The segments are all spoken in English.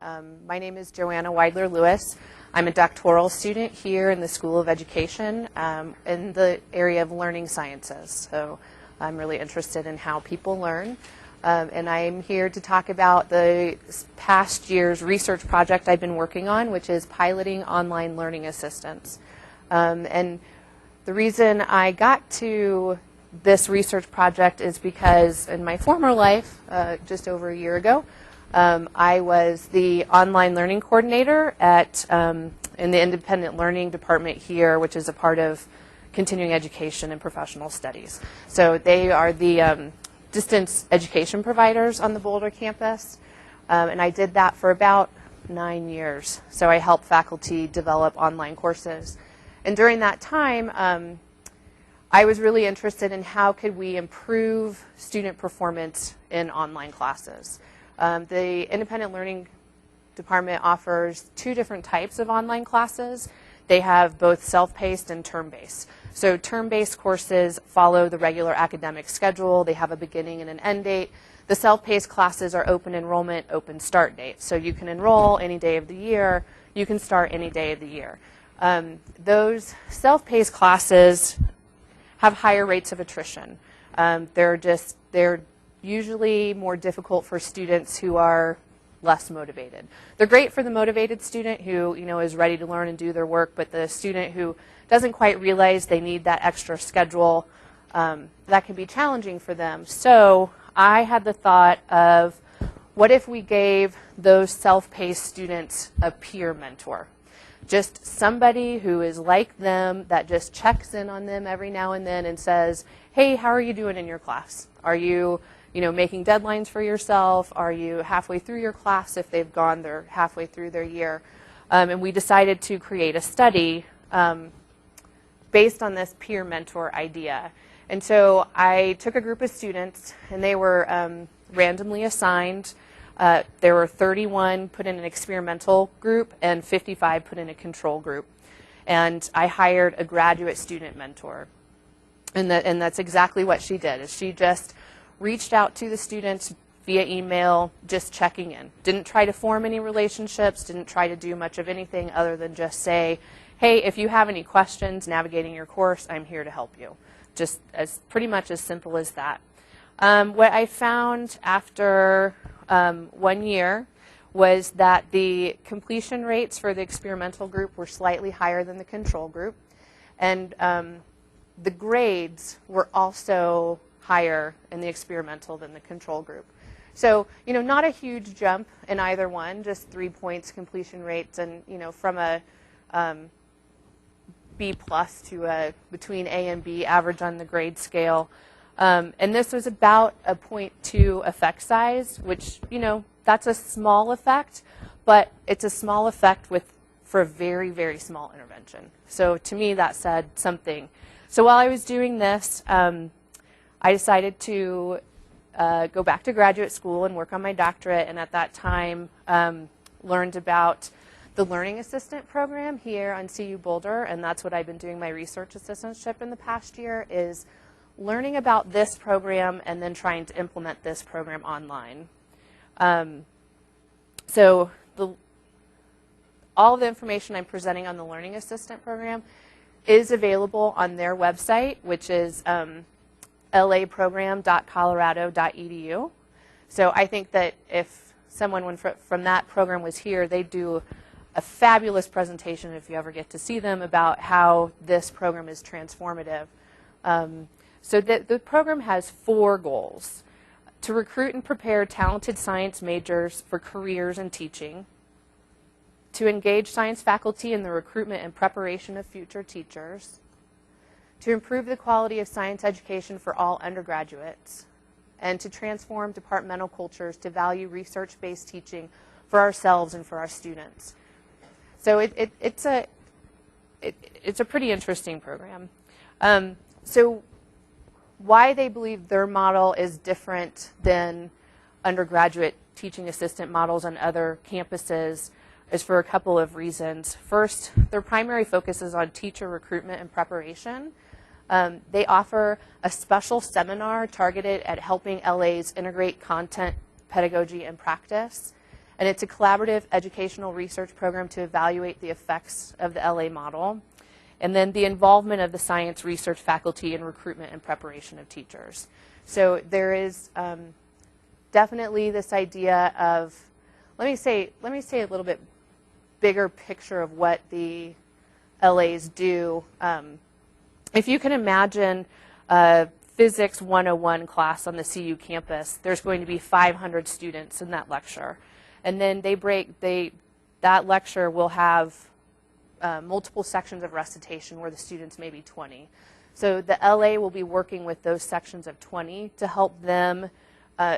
My name is Joanna Weidler-Lewis. I'm a doctoral student here in the School of Education in the area of learning sciences. So I'm really interested in how people learn. And I'm here to talk about the past year's research project I've been working on, which is piloting online learning assistants. And the reason I got to this research project is because in my former life, just over a year ago, I was the online learning coordinator at in the independent learning department here, which is a part of continuing education and professional studies. So they are the distance education providers on the Boulder campus, and I did that for about 9 years. So I helped faculty develop online courses, and during that time, I was really interested in how could we improve student performance in online classes. The independent learning department offers 2 different types of online classes. They have both self-paced and term-based. So term-based courses follow the regular academic schedule. They have a beginning and an end date. The self-paced classes are open enrollment, open start date. So you can enroll any day of the year. You can start any day of the year. Those self-paced classes have higher rates of attrition. They're usually more difficult for students who are less motivated. They're great for the motivated student who is ready to learn and do their work, but the student who doesn't quite realize they need that extra schedule, that can be challenging for them. So I had the thought of, what if we gave those self-paced students a peer mentor? Just somebody who is like them, that just checks in on them every now and then and says, hey, how are you doing in your class? Are you making deadlines for yourself? Are you halfway through your class if they've gone they're halfway through their year? And we decided to create a study based on this peer mentor idea. And so I took a group of students, and they were randomly assigned. There were 31 put in an experimental group and 55 put in a control group. And I hired a graduate student mentor. And that's exactly what she did, is she just reached out to the students via email, just checking in. Didn't try to form any relationships, didn't try to do much of anything other than just say, hey, if you have any questions navigating your course, I'm here to help you. Just pretty much as simple as that. What I found after 1 year was that the completion rates for the experimental group were slightly higher than the control group, and the grades were also higher in the experimental than the control group. So, not a huge jump in either one, just 3 points completion rates, and, from a B plus to a between A and B average on the grade scale. And this was about a 0.2 effect size, which, that's a small effect, but it's a small effect for a very, very small intervention. So to me, that said something. So while I was doing this, I decided to go back to graduate school and work on my doctorate, and at that time learned about the Learning Assistant program here on CU Boulder, and that's what I've been doing my research assistantship in the past year, is learning about this program and then trying to implement this program online. So all of the information I'm presenting on the Learning Assistant program is available on their website, which is laprogram.colorado.edu. So I think that if someone from that program was here, they'd do a fabulous presentation, if you ever get to see them, about how this program is transformative. So the program has 4 goals: to recruit and prepare talented science majors for careers in teaching, to engage science faculty in the recruitment and preparation of future teachers, to improve the quality of science education for all undergraduates, and to transform departmental cultures to value research-based teaching for ourselves and for our students. So it's a pretty interesting program. So why they believe their model is different than undergraduate teaching assistant models on other campuses is for a couple of reasons. First, their primary focus is on teacher recruitment and preparation. They offer a special seminar targeted at helping LAs integrate content, pedagogy, and practice. And it's a collaborative educational research program to evaluate the effects of the LA model. And then the involvement of the science research faculty in recruitment and preparation of teachers. So there is definitely this idea of, let me say a little bit bigger picture of what the LAs do. If you can imagine a Physics 101 class on the CU campus, there's going to be 500 students in that lecture. And then that lecture will have multiple sections of recitation where the students may be 20. So the LA will be working with those sections of 20 to help them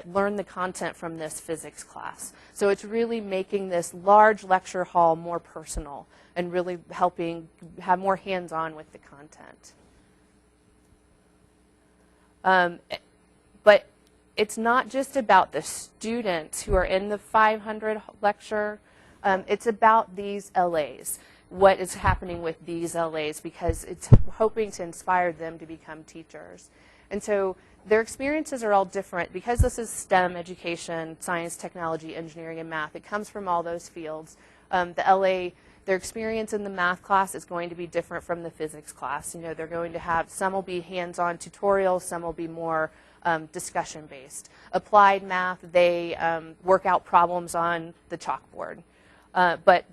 learn the content from this physics class. So it's really making this large lecture hall more personal and really helping have more hands-on with the content. But it's not just about the students who are in the 500 lecture. It's about these LAs, what is happening with these LAs, because it's hoping to inspire them to become teachers. And so their experiences are all different. Because this is STEM education, science, technology, engineering, and math, it comes from all those fields. Their experience in the math class is going to be different from the physics class. You know, they're going to have, some will be hands-on tutorials, some will be more discussion-based. Applied math, they work out problems on the chalkboard. But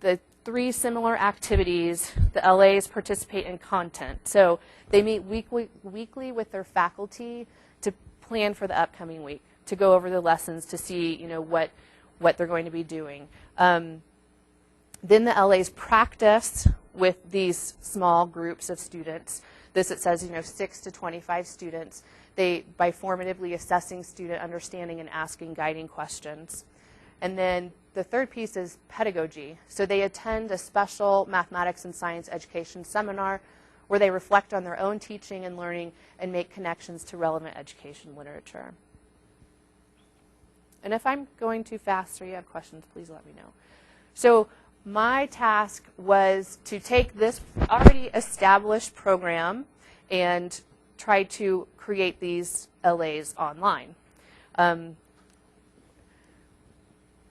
the three similar activities, the LAs participate in content. So they meet weekly with their faculty to plan for the upcoming week, to go over the lessons, to see, you know, what they're going to be doing. Then the LAs practice with these small groups of students. This, it says, you know, 6 to 25 students. By formatively assessing student understanding and asking guiding questions. And then the third piece is pedagogy. So they attend a special mathematics and science education seminar where they reflect on their own teaching and learning and make connections to relevant education literature. And if I'm going too fast or you have questions, please let me know. So my task was to take this already established program and try to create these LAs online.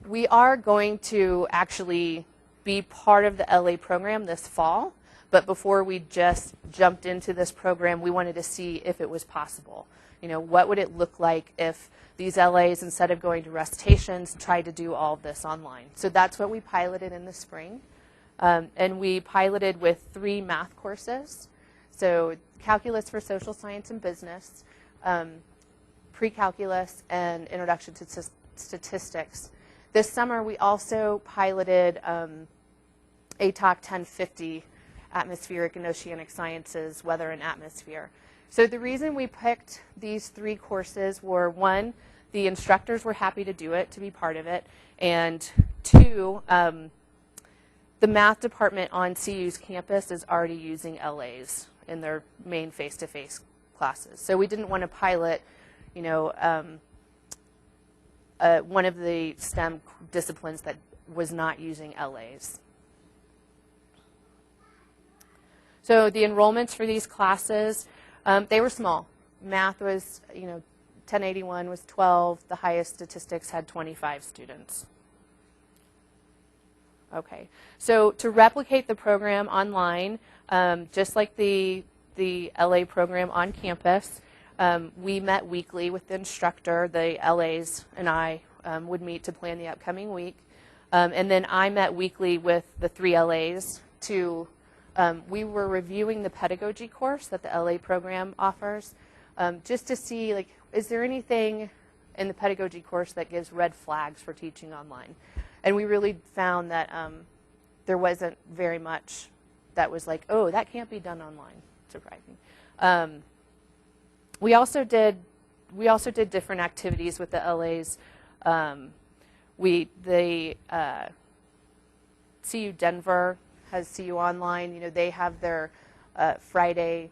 We are going to actually be part of the LA program this fall, but before we just jumped into this program, we wanted to see if it was possible. You know, what would it look like if these LAs, instead of going to recitations, tried to do all of this online? So that's what we piloted in the spring. And we piloted with 3 math courses. So calculus for social science and business, pre-calculus, and introduction to statistics. This summer, we also piloted ATOC 1050, atmospheric and oceanic sciences, weather and atmosphere. So the reason we picked these 3 courses were, 1, the instructors were happy to do it, to be part of it, and 2, the math department on CU's campus is already using LAs in their main face-to-face classes. So we didn't want to pilot, you know, one of the STEM disciplines that was not using LAs. So the enrollments for these classes, they were small. Math was, you know, 1081 was 12. The highest statistics had 25 students. Okay, so to replicate the program online, just like the LA program on campus, we met weekly with the instructor. The LAs and I would meet to plan the upcoming week. And then I met weekly with the 3 LAs to, we were reviewing the Pedagogy Course that the LA program offers, just to see, like, is there anything in the Pedagogy Course that gives red flags for teaching online? And we really found that there wasn't very much that was like, oh, that can't be done online, surprising. We also did different activities with the LAs. CU Denver has CU Online. You know, they have their Friday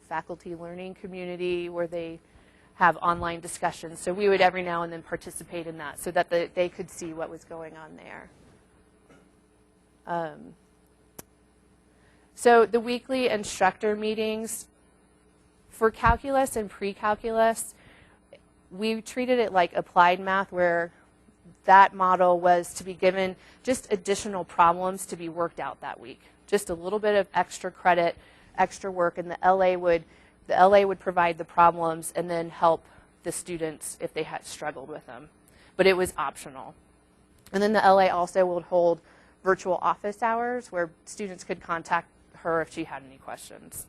faculty learning community where they have online discussions. So we would every now and then participate in that so that they could see what was going on there. So the weekly instructor meetings, for calculus and pre-calculus, we treated it like applied math, where that model was to be given just additional problems to be worked out that week. Just a little bit of extra credit, extra work, and the LA would provide the problems and then help the students if they had struggled with them. But it was optional. And then the LA also would hold virtual office hours where students could contact her if she had any questions.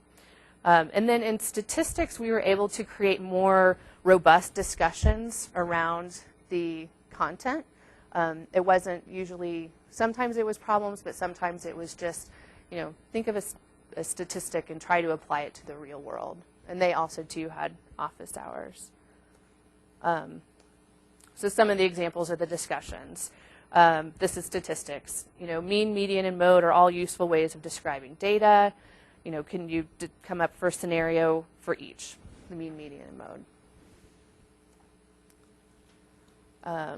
And then in statistics, we were able to create more robust discussions around the content. It wasn't usually, sometimes it was problems, but sometimes it was just, think of a statistic and try to apply it to the real world. And they also, too, had office hours. So some of the examples are the discussions. This is statistics. Mean, median, and mode are all useful ways of describing data. Can you come up for a scenario for each, the mean, median, and mode? I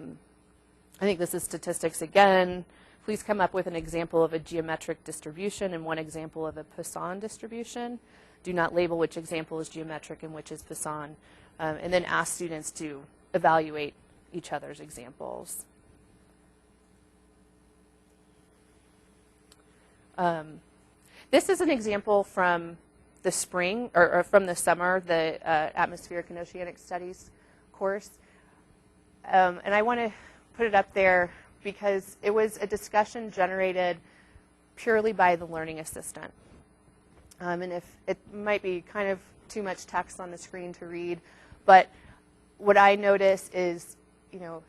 think this is statistics again. Please come up with an example of a geometric distribution and one example of a Poisson distribution. Do not label which example is geometric and which is Poisson. And then ask students to evaluate each other's examples. This is an example from the spring, or from the summer, the Atmospheric and Oceanic Studies course. And I want to put it up there because it was a discussion generated purely by the learning assistant. And if it might be kind of too much text on the screen to read, but what I notice is,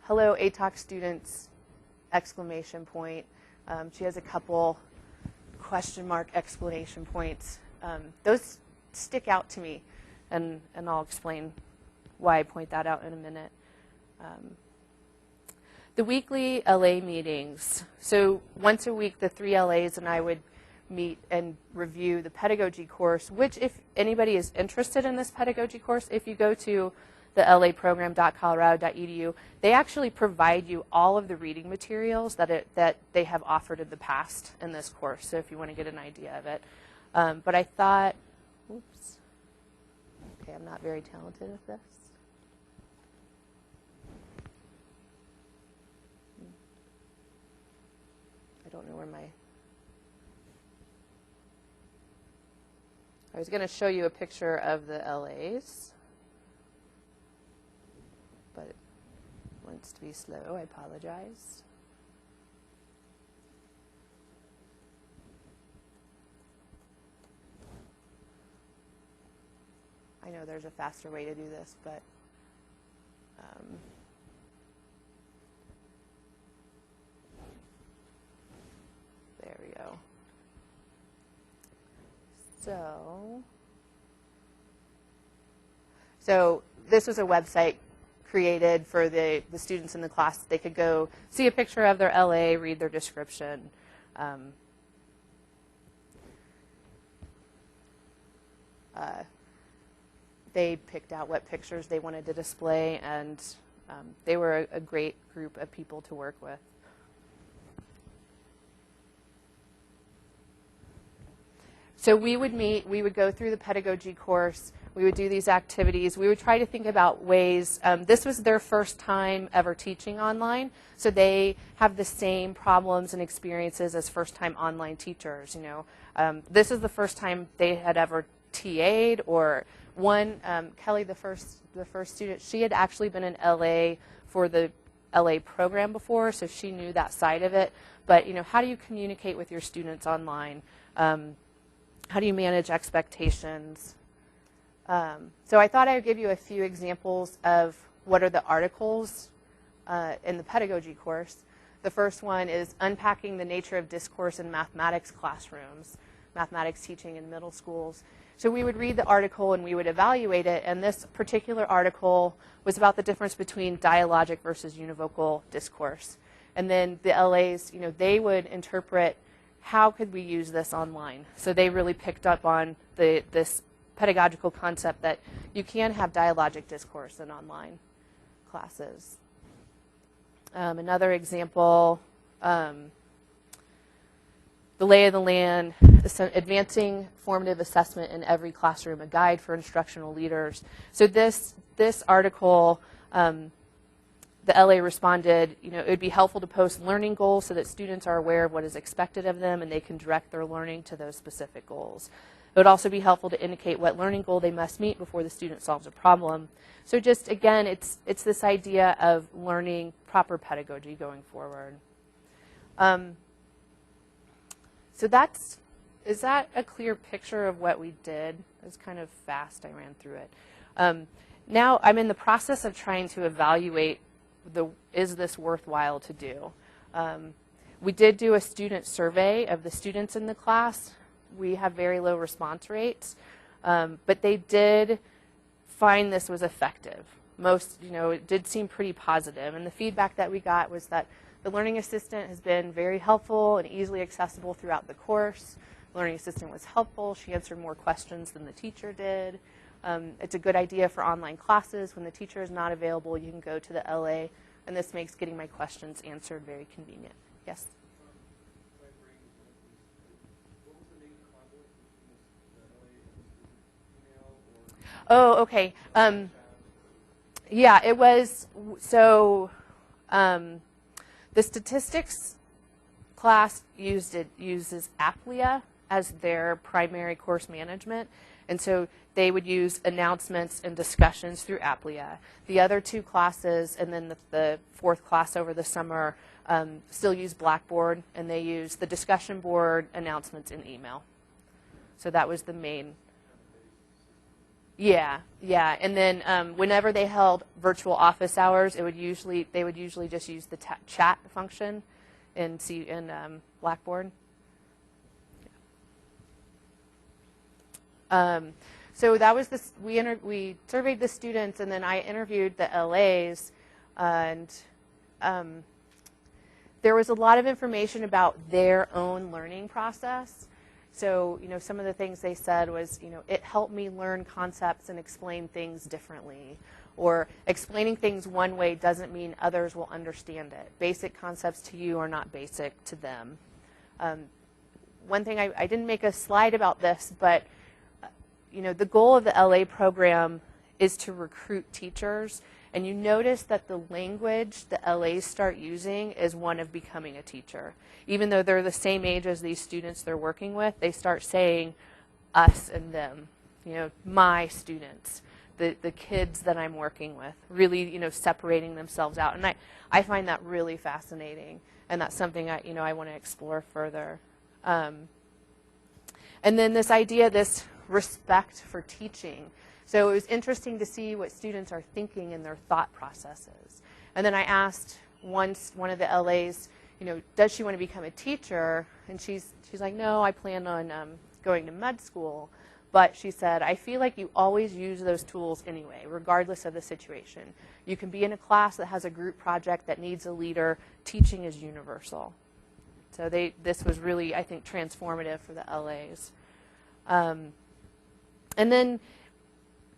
hello ATOC students, exclamation point. She has a couple question mark explanation points. Those stick out to me, and I'll explain why I point that out in a minute. The weekly LA meetings. So once a week, the 3 LAs and I would meet and review the pedagogy course, which if anybody is interested in this pedagogy course, if you go to the laprogram.colorado.edu, they actually provide you all of the reading materials that they have offered in the past in this course, so if you want to get an idea of it. But I thought, oops, okay, I'm not very talented at this. I don't know where I was going to show you a picture of the LAs, but it wants to be slow. I apologize. I know there's a faster way to do this, but there we go. So this was a website created for the students in the class. They could go see a picture of their LA, read their description. They picked out what pictures they wanted to display, and they were a great group of people to work with. So we would meet, we would go through the pedagogy course, we would do these activities, we would try to think about ways, this was their first time ever teaching online, so they have the same problems and experiences as first-time online teachers, This is the first time they had ever TA'd, or one, Kelly, the first student, she had actually been in LA for the LA program before, so she knew that side of it, but how do you communicate with your students online? How do you manage expectations? So I thought I would give you a few examples of what are the articles in the pedagogy course. The first one is Unpacking the Nature of Discourse in Mathematics Classrooms, mathematics teaching in middle schools. So we would read the article and we would evaluate it, and this particular article was about the difference between dialogic versus univocal discourse. And then the LAs, they would interpret how could we use this online? So they really picked up on this pedagogical concept that you can have dialogic discourse in online classes. Another example, the lay of the land, advancing formative assessment in every classroom, a guide for instructional leaders. So this article, the LA responded, it would be helpful to post learning goals so that students are aware of what is expected of them and they can direct their learning to those specific goals. It would also be helpful to indicate what learning goal they must meet before the student solves a problem. So just, again, it's this idea of learning proper pedagogy going forward. So is that a clear picture of what we did? It was kind of fast, I ran through it. Now I'm in the process of trying to evaluate is this worthwhile to do? We did do a student survey of the students in the class. We have very low response rates, but they did find this was effective. It did seem pretty positive, and the feedback that we got was that the learning assistant has been very helpful and easily accessible throughout the course. The learning assistant was helpful. She answered more questions than the teacher did. It's a good idea for online classes. When the teacher is not available, you can go to the LA, and this makes getting my questions answered very convenient. Yes? Oh, okay. Yeah, it was, so the statistics class uses Applia as their primary course management. And so they would use announcements and discussions through Applia. The other two classes, and then the fourth class over the summer, still use Blackboard, and they use the discussion board, announcements, and email. So that was the main. Yeah. And then whenever they held virtual office hours, they would usually just use the chat function in Blackboard. So that was this. We surveyed the students, and then I interviewed the LAs, and there was a lot of information about their own learning process. So, some of the things they said was, it helped me learn concepts and explain things differently. Or explaining things one way doesn't mean others will understand it. Basic concepts to you are not basic to them. One thing, I didn't make a slide about this, but the goal of the LA program is to recruit teachers. And you notice that the language the LAs start using is one of becoming a teacher. Even though they're the same age as these students they're working with, they start saying us and them, my students, the kids that I'm working with, really, separating themselves out. And I find that really fascinating. And that's something I want to explore further. And then this idea, this respect for teaching. So it was interesting to see what students are thinking in their thought processes. And then I asked one of the LAs, does she want to become a teacher? And she's like, no, I plan on going to med school. But she said, I feel like you always use those tools anyway, regardless of the situation. You can be in a class that has a group project that needs a leader. Teaching is universal. So this was really, I think, transformative for the LAs. And then,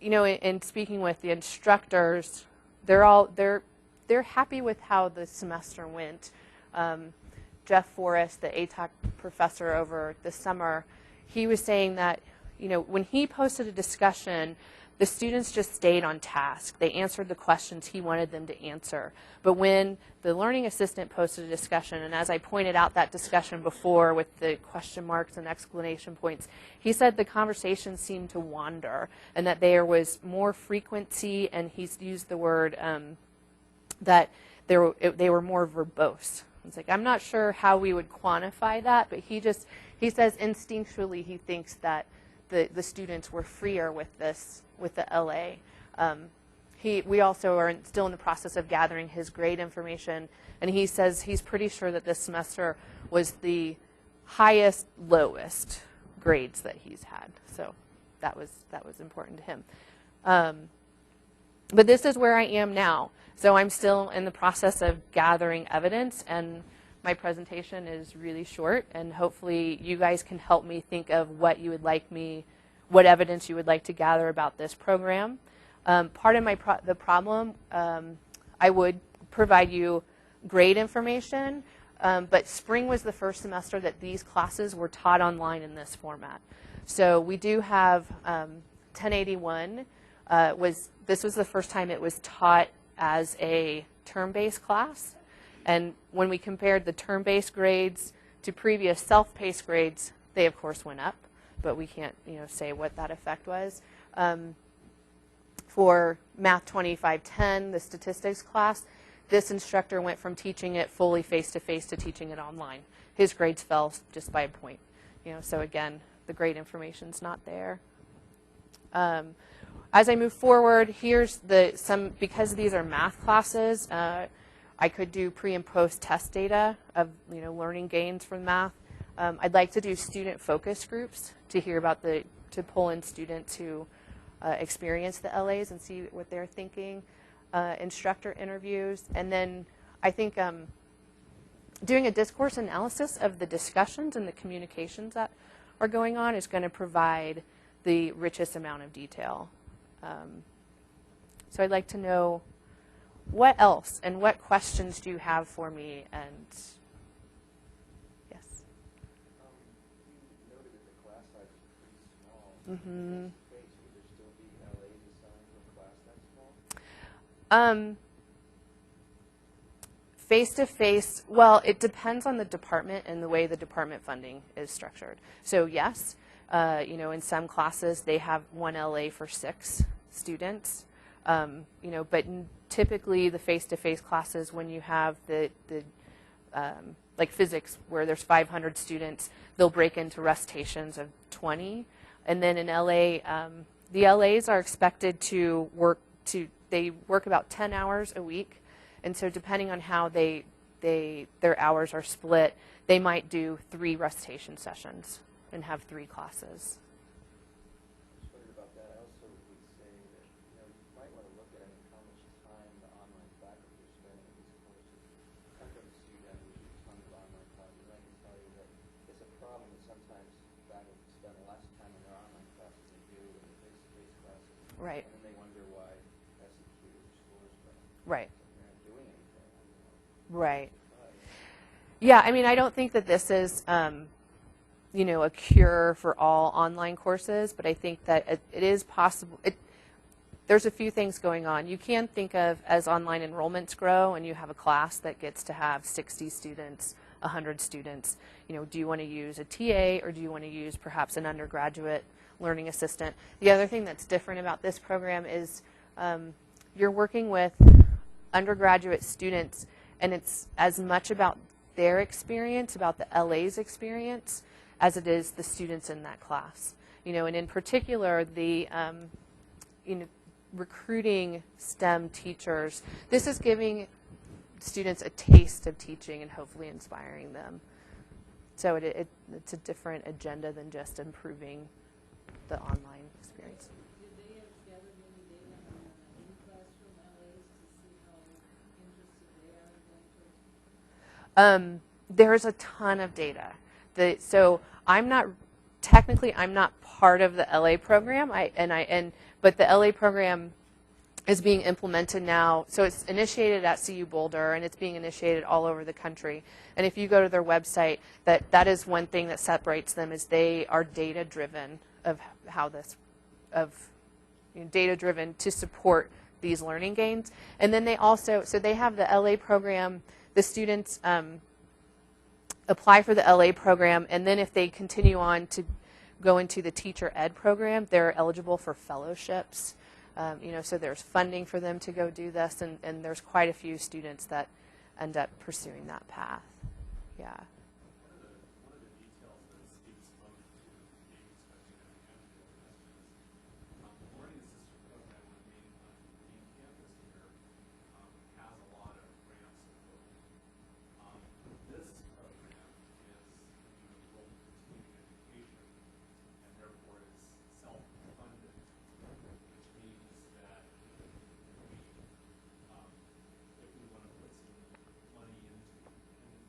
in speaking with the instructors, they're happy with how the semester went. Jeff Forrest, the ATOC professor over the summer, he was saying that, when he posted a discussion, the students just stayed on task. They answered the questions he wanted them to answer. But when the learning assistant posted a discussion, and as I pointed out that discussion before with the question marks and exclamation points, he said the conversation seemed to wander and that there was more frequency, and he's used the word that they were more verbose. It's like, I'm not sure how we would quantify that, but he says instinctually he thinks that the students were freer with the LA. We also are still in the process of gathering his grade information, and he says he's pretty sure that this semester was the highest, lowest grades that he's had. So that was important to him. But this is where I am now. So I'm still in the process of gathering evidence, and my presentation is really short, and hopefully you guys can help me think of what evidence you would like to gather about this program. Part of the problem, I would provide you grade information, but spring was the first semester that these classes were taught online in this format. So we do have 1081. This was the first time it was taught as a term-based class. And when we compared the term-based grades to previous self-paced grades, they of course went up, but we can't say what that effect was. For Math 2510, the statistics class, this instructor went from teaching it fully face-to-face to teaching it online. His grades fell just by a point. So again, the grade information's not there. As I move forward, here's because these are math classes, I could do pre and post test data of learning gains from math. I'd like to do student focus groups to hear about to pull in students who experience the LAs and see what they're thinking, instructor interviews, and then I think doing a discourse analysis of the discussions and the communications that are going on is going to provide the richest amount of detail. So I'd like to know what else and what questions do you have for me? And yes. You noted that the class size is pretty small. Mm-hmm. Would there still be LAs assigned to a class that small? Face-to-face, well, it depends on the department and the way the department funding is structured. So yes, in some classes they have 1 LA for 6 students, but typically the face-to-face classes, when you have like physics where there's 500 students, they'll break into recitations of 20. And then in LA, the LAs are expected to they work about 10 hours a week. And so depending on how their hours are split, they might do 3 recitation sessions and have 3 classes. I was wondering about that. I also would say that you might want to look at how much time the online faculty are spending in these courses. I'm from the student, which is a ton of online classes, and I can tell you that it's a problem that sometimes faculty spend less time in their online classes than they do in the face-to-face classes. Right. And then they wonder why SEQ scores better. Right. Doing anything. Right. Yeah, I mean, I don't think that this is, a cure for all online courses, but I think that it is possible. There's a few things going on. You can think of as online enrollments grow and you have a class that gets to have 60 students, 100 students. Do you want to use a TA or do you want to use perhaps an undergraduate learning assistant? The other thing that's different about this program is you're working with undergraduate students, and it's as much about their experience, about the LA's experience, as it is the students in that class. And in particular, the recruiting STEM teachers, this is giving students a taste of teaching and hopefully inspiring them. So it's a different agenda than just improving the online experience. Did they have gathered any data on in-classroom LAs to see how interested they are in going towards? There's a ton of data. So I'm not part of the LA program. But the LA program is being implemented now. So it's initiated at CU Boulder, and it's being initiated all over the country. And if you go to their website, that is one thing that separates them, is they are data driven data driven to support these learning gains. And then they have the LA program. The students apply for the LA program, and then if they continue on to go into the teacher ed program, they're eligible for fellowships. So there's funding for them to go do this, and there's quite a few students that end up pursuing that path. Yeah. One of the details that Steve spoke to being expected at the end of the learning assistant program on main campus here has a lot of grants support. This program is enrolled in continuing education and therefore is self-funded, which means that if we want to put some money into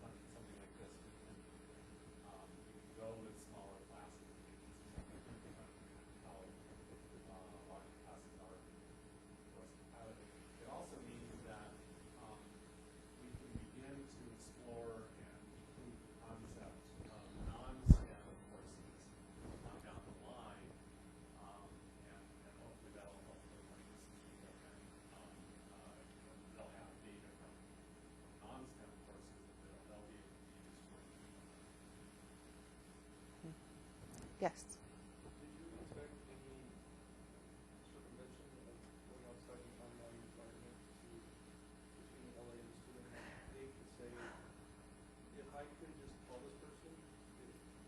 funding something like this Yes. Did you expect any circumvention of going outside the online environment between LA and the student? Like they could say, if I could just call this person,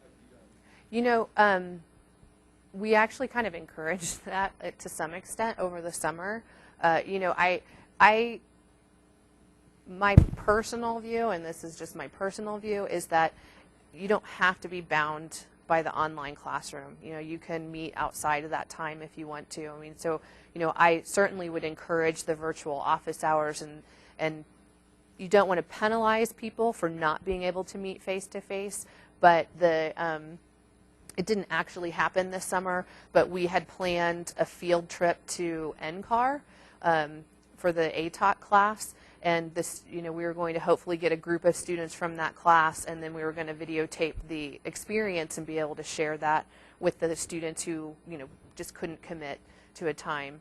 I'd be done. You know, we actually kind of encouraged that to some extent over the summer. You know, my personal view, and this is just my personal view, is that you don't have to be bound by the online classroom. You know, you can meet outside of that time if you want to. I mean, so, you know, I certainly would encourage the virtual office hours, and you don't want to penalize people for not being able to meet face-to-face, but it didn't actually happen this summer, but we had planned a field trip to NCAR for the ATOC class, and this, you know, we were going to hopefully get a group of students from that class, and then we were going to videotape the experience and be able to share that with the students who, you know, just couldn't commit to a time.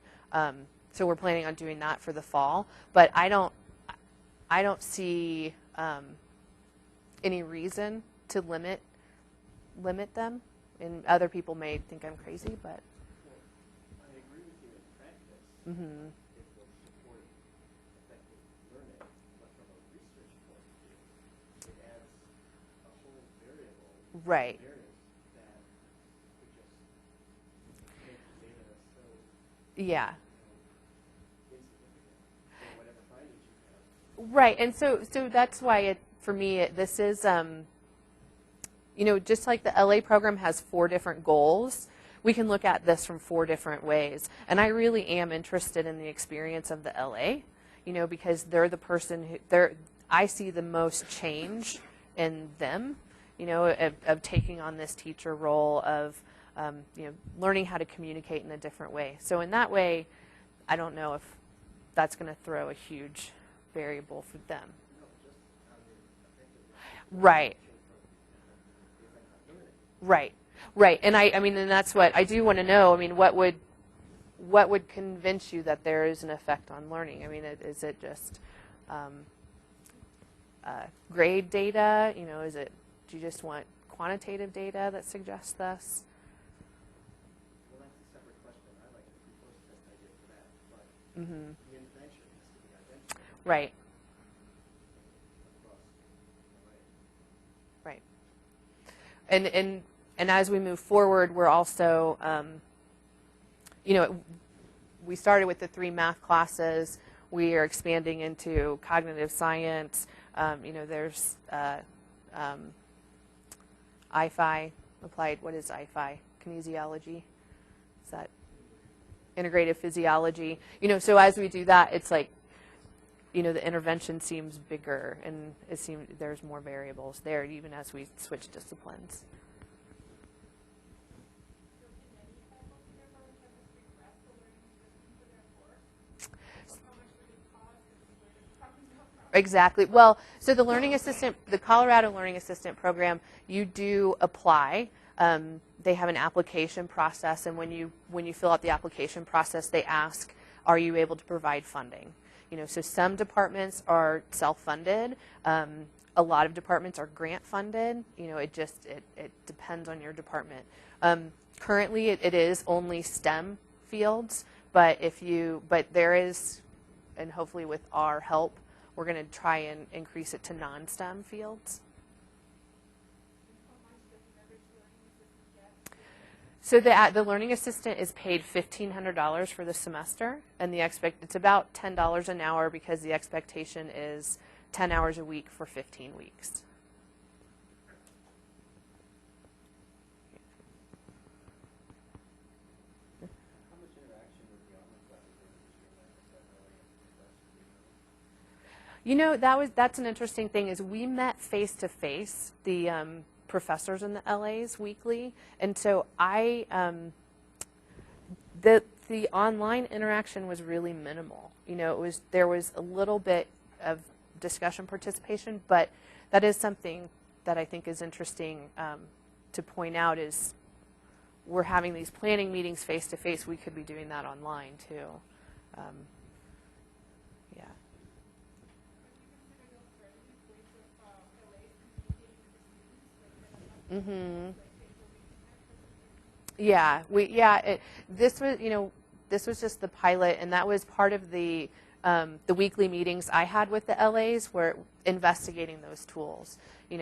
So we're planning on doing that for the fall, but I don't see any reason to limit them. And other people may think I'm crazy, but. Well, I agree with you in practice. Mm-hmm. It will support effective learning, but from a research point of view, it adds a whole variable. Right. Variance that could just make the data so Yeah. insignificant for whatever findings you have. Right, and so that's why for me this is you know, just like the LA program has 4 different goals, we can look at this from 4 different ways. And I really am interested in the experience of the LA, you know, because they're the person who I see the most change in them, you know, of taking on this teacher role of you know, learning how to communicate in a different way. So in that way, I don't know if that's going to throw a huge variable for them. No, just how they effectively Right. Right, right, and I mean, and that's what I do want to know. I mean, what would convince you that there is an effect on learning? I mean, is it just grade data? You know, do you just want quantitative data that suggests this? Well, that's a separate question. I like the pre-post test idea for that, but Mm-hmm. the intervention has to be identified Right, across the way. right. And as we move forward, we're also, you know, we started with the 3 math classes. We are expanding into cognitive science. You know, there's IFI, applied, what is IFI? Kinesiology? Is that integrative physiology? You know, so as we do that, it's like, you know, the intervention seems bigger, and it seems there's more variables there, even as we switch disciplines. Exactly. Well, so the Learning Assistant, the Colorado Learning Assistant program, you do apply. They have an application process, and when you fill out the application process, they ask, are you able to provide funding? You know, so some departments are self-funded. A lot of departments are grant-funded. You know, it depends on your department. Currently, it is only STEM fields, but there is, and hopefully with our help, we're going to try and increase it to non-STEM fields. So the learning assistant is paid $1,500 for the semester, and it's about $10 an hour because the expectation is 10 hours a week for 15 weeks. How much interaction with the online classes between that LA and the rest of the That's an interesting thing is we met face to face, the professors in the LAs weekly, and so the online interaction was really minimal. You know, there was a little bit of discussion participation, but that is something that I think is interesting to point out is we're having these planning meetings face to face. We could be doing that online too. Yeah. Mm-hmm. Yeah, this was, this was just the pilot, and that was part of the weekly meetings I had with the LAs, were investigating those tools.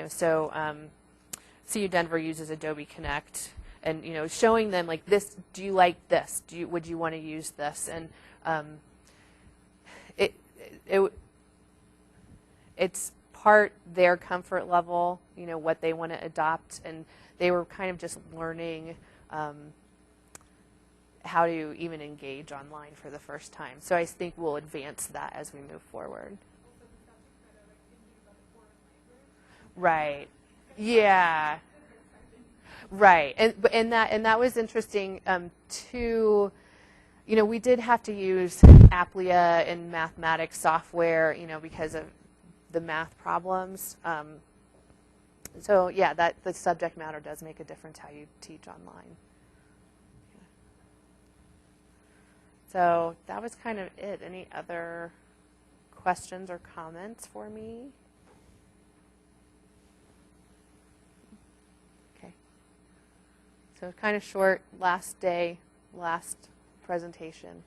So CU Denver uses Adobe Connect, and showing them like this. Do you like this? Would you want to use this? And it's part their comfort level, what they want to adopt, and they were kind of just learning how to even engage online for the first time. So I think we'll advance that as we move forward. Right. Yeah. Right. And that was interesting too. We did have to use Applia and mathematics software, because of the math problems. So yeah, that the subject matter does make a difference how you teach online. So that was kind of it. Any other questions or comments for me? Okay. So kind of short, last day, last presentation.